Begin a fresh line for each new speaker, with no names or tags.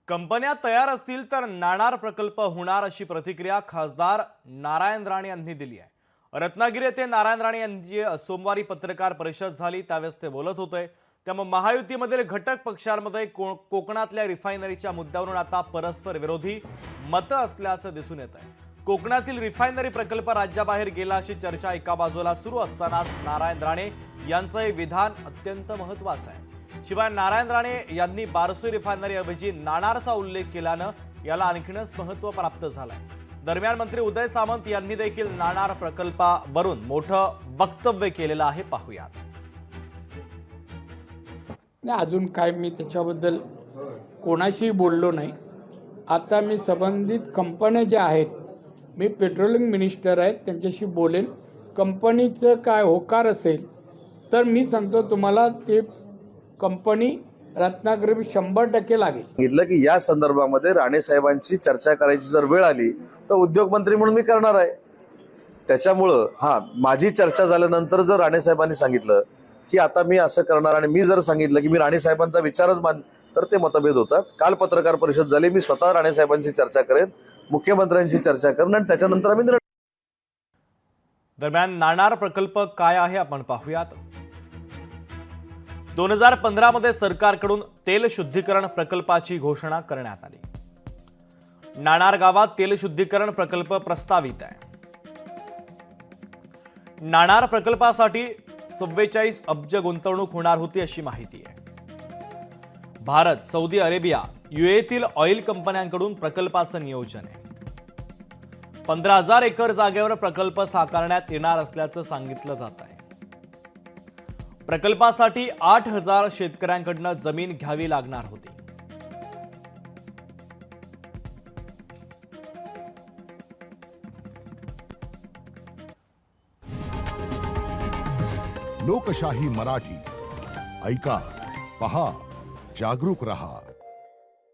कंपन्या तयार असतील तर नाणार प्रकल्प होणार अशी प्रतिक्रिया खासदार नारायण राणे यांनी दिली आहे। रत्नागिरी येथे नारायण राणे यांची सोमवारी पत्रकार परिषद झाली, त्यावेळेस ते बोलत होते। त्यामुळे महायुतीमधील घटक पक्षांमध्ये कोकणातल्या रिफायनरीच्या मुद्द्यावरून आता परस्पर विरोधी मतं असल्याचं दिसून येत आहे। कोकणातील रिफायनरी प्रकल्प राज्याबाहेर गेला अशी चर्चा एका बाजूला सुरू असतानाच नारायण राणे यांचं हे विधान अत्यंत महत्त्वाचं आहे। शिवाय नारायण राणे यांनी बारसोई रिफायनरी ऐवजी नाणारचा उल्लेख केल्यानं याला आणखीनच महत्त्व प्राप्त झालंय। दरम्यान मंत्री उदय सामंत यांनी देखील नाणार प्रकल्पावरून मोठं वक्तव्य केलेलं आहे, पाहूयात।
अजून काय मी त्याच्याबद्दल कोणाशी बोललो नाही। आता मी संबंधित कंपन्या ज्या आहेत, मी पेट्रोलिंग मिनिस्टर आहेत, त्यांच्याशी बोलेन। कंपनीचं काय होकार असेल तर मी सांगतो तुम्हाला, ते कंपनी रत्नागिरी 100% लागेल।
सांगितलं की या संदर्भामध्ये राणे साहेबांची चर्चा करायची जर वेळ आली तर उद्योग मंत्री म्हणून मी करणार आहे। त्याच्यामुळं माझी चर्चा झाल्यानंतर जर राणे साहेबांनी सांगितलं की आता मी असं करणार आणि मी जर सांगितलं की मी राणे साहेबांचा विचारच मान, तर ते मतभेद होतात। काल पत्रकार परिषद झाली, मी स्वतः राणे साहेबांची चर्चा करेन, मुख्यमंत्र्यांची चर्चा करेन आणि त्याच्यानंतर आम्ही निर्णय।
दरम्यान नाणार प्रकल्प काय आहे आपण पाहूयात। 2015 मध्ये सरकारकडून तेल शुद्धीकरण प्रकल्पाची घोषणा करण्यात आली। नाणार गावात तेल शुद्धीकरण प्रकल्प प्रस्तावित आहे। नाणार प्रकल्पासाठी 44 अब्ज गुंतवणूक होणार होती अशी माहिती आहे। भारत, सौदी अरेबिया, यूएईतील ऑइल कंपन्यांकडून प्रकल्पाचं नियोजन आहे। 15,000 एकर जागेवर प्रकल्प साकारण्यात येणार असल्याचं सांगितलं जात आहे। प्रकल्पासाठी 8,000 शेतकऱ्यांकडून जमीन घ्यावी लागणार होती।
लोकशाही मराठी ऐका, पहा, जागरूक रहा।